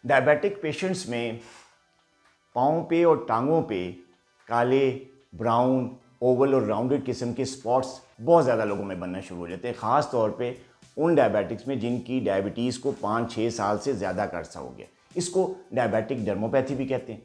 Diabetic patients में पाँव पे और टांगों पे काले, ब्राउन, ओवल और राउंडेड किस्म के स्पॉट्स बहुत ज़्यादा लोगों में बनना शुरू हो जाते हैं, ख़ास तौर पे उन डायबिटिक्स में जिनकी डायबिटीज़ को 5-6 साल से ज़्यादा का अर्सा हो गया। इसको डायबिटिक डर्मोपैथी भी कहते हैं।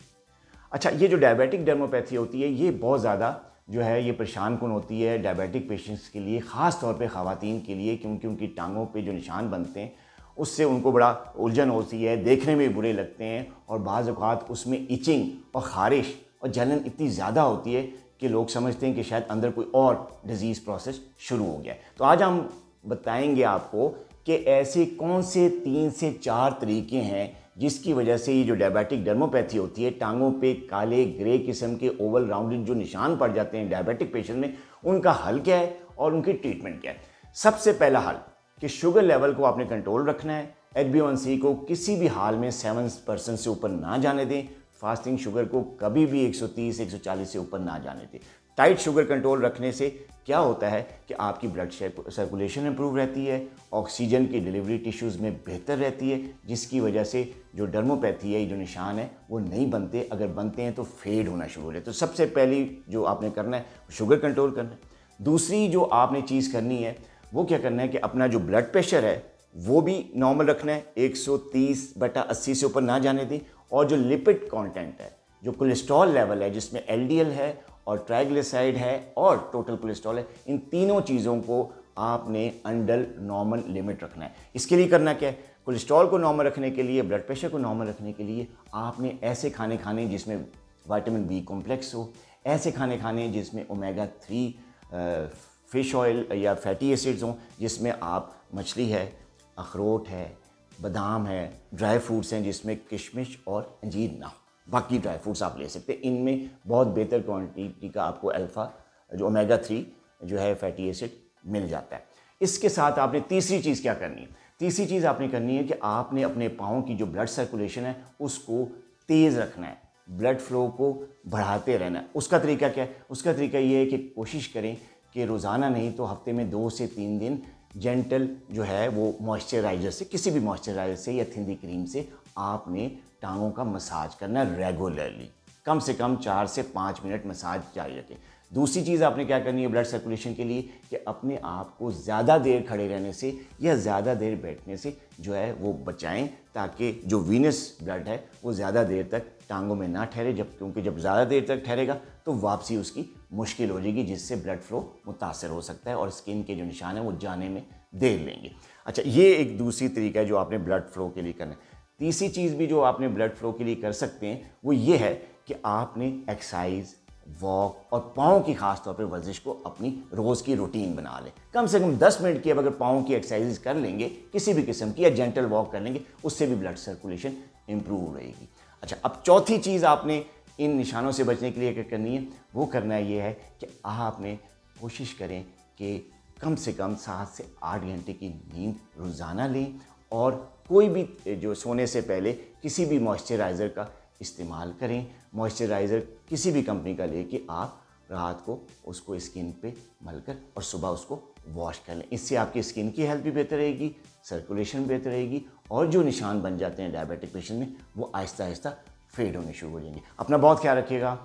अच्छा, ये जो डायबिटिक डर्मोपैथी होती है ये बहुत ज़्यादा जो है ये परेशान कुन होती है डायबिटिक पेशेंट्स के लिए, ख़ास तौर पे ख़वातीन के लिए, क्योंकि उनकी टांगों पे जो निशान बनते हैं उससे उनको बड़ा उलझन होती है, देखने में बुरे लगते हैं और बाज़ औक़ात उसमें इचिंग और ख़ारिश और जलन इतनी ज़्यादा होती है कि लोग समझते हैं कि शायद अंदर कोई और डिज़ीज़ प्रोसेस शुरू हो गया है। तो आज हम बताएंगे आपको कि ऐसे कौन से 3 से 4 तरीके हैं जिसकी वजह से ये जो डायबिटिक डर्मोपैथी होती है, टांगों पे काले ग्रे किस्म के ओवल राउंडेड जो निशान पड़ जाते हैं डायबिटिक पेशेंट में, उनका हल क्या है और उनकी ट्रीटमेंट क्या है। सबसे पहला हल कि शुगर लेवल को आपने कंट्रोल रखना है। HbA1c को किसी भी हाल में 7% से ऊपर ना जाने दें। फास्टिंग शुगर को कभी भी 130-140 से ऊपर ना जाने दें। टाइट शुगर कंट्रोल रखने से क्या होता है कि आपकी ब्लड सर्कुलेशन इंप्रूव रहती है, ऑक्सीजन की डिलीवरी टिश्यूज़ में बेहतर रहती है, जिसकी वजह से जो डर्मोपैथी है, जो निशान है वो नहीं बनते, अगर बनते हैं तो फेड होना शुरू हो जाए। तो सबसे पहली जो आपने करना है शुगर कंट्रोल करना है। दूसरी जो आपने चीज़ करनी है वो क्या करना है कि अपना जो ब्लड प्रेशर है वो भी नॉर्मल रखना है, 130/80 से ऊपर ना जाने दें। और जो लिपिड कंटेंट है, जो कोलेस्ट्रॉल लेवल है जिसमें LDL है और ट्राइग्लिसराइड है और टोटल कोलेस्ट्रॉल है, इन तीनों चीज़ों को आपने अंडर नॉर्मल लिमिट रखना है। इसके लिए करना क्या है, कोलेस्ट्रॉल को नॉर्मल रखने के लिए, ब्लड प्रेशर को नॉर्मल रखने के लिए आपने ऐसे खाने खाने जिसमें विटामिन B कॉम्प्लेक्स हो, ऐसे खाने खाने जिसमें ओमेगा 3 फिश ऑयल या फैटी एसिड्स हों, जिसमें आप मछली है, अखरोट है, बादाम है, ड्राई फ्रूट्स हैं जिसमें किशमिश और अंजीर ना हो। बाकी ड्राई फ्रूट्स आप ले सकते हैं, इनमें बहुत बेहतर क्वांटिटी का आपको अल्फ़ा जो ओमेगा 3 जो है फैटी एसिड मिल जाता है। इसके साथ आपने तीसरी चीज़ क्या करनी है, तीसरी चीज़ आपने करनी है कि आपने अपने पाँव की जो ब्लड सर्कुलेशन है उसको तेज़ रखना है, ब्लड फ्लो को बढ़ाते रहना है। उसका तरीका क्या है, उसका तरीका ये है कि कोशिश करें कि रोज़ाना नहीं तो हफ्ते में 2 से 3 दिन जेंटल जो है वो मॉइस्चराइज़र से, किसी भी मॉइस्चराइज़र से या थिंदी क्रीम से आपने टांगों का मसाज करना रेगुलरली, कम से कम 4 से 5 मिनट मसाज जारी रखें। दूसरी चीज़ आपने क्या करनी है ब्लड सर्कुलेशन के लिए कि अपने आप को ज़्यादा देर खड़े रहने से या ज़्यादा देर बैठने से जो है वो बचाएं, ताकि जो वीनस ब्लड है वो ज़्यादा देर तक टांगों में ना ठहरे, क्योंकि जब ज़्यादा देर तक ठहरेगा तो वापसी उसकी मुश्किल हो जाएगी, जिससे ब्लड फ्लो मुतासर हो सकता है और स्किन के जो निशान है वो जाने में देर लेंगे। अच्छा, ये एक दूसरी तरीका है जो आपने ब्लड फ्लो के लिए करना है। तीसरी चीज़ भी जो आपने ब्लड फ्लो के लिए कर सकते हैं वो ये है कि आपने एक्सरसाइज, वॉक और पाँव की खास तौर पे वर्जिश को अपनी रोज़ की रूटीन बना लें। कम से कम 10 मिनट की अब अगर पाँव की एक्सरसाइज कर लेंगे किसी भी किस्म की, या जेंटल वॉक कर लेंगे, उससे भी ब्लड सर्कुलेशन इंप्रूव रहेगी। अच्छा, अब चौथी चीज़ आपने इन निशानों से बचने के लिए क्या करनी है, वो करना ये है कि आपने कोशिश करें कि कम से कम 7 से 8 घंटे की नींद रोज़ाना लें और कोई भी जो सोने से पहले किसी भी मॉइस्चराइज़र का इस्तेमाल करें। मॉइस्चराइज़र किसी भी कंपनी का लेके आप रात को उसको स्किन पे मलकर और सुबह उसको वॉश कर लें। इससे आपकी स्किन की हेल्थ भी बेहतर रहेगी, सर्कुलेशन बेहतर रहेगी और जो निशान बन जाते हैं डायबिटिक पेशेंट में वो आहिस्ता आहिस्ता फेड होने शुरू हो जाएंगे। अपना बहुत ख्याल रखिएगा।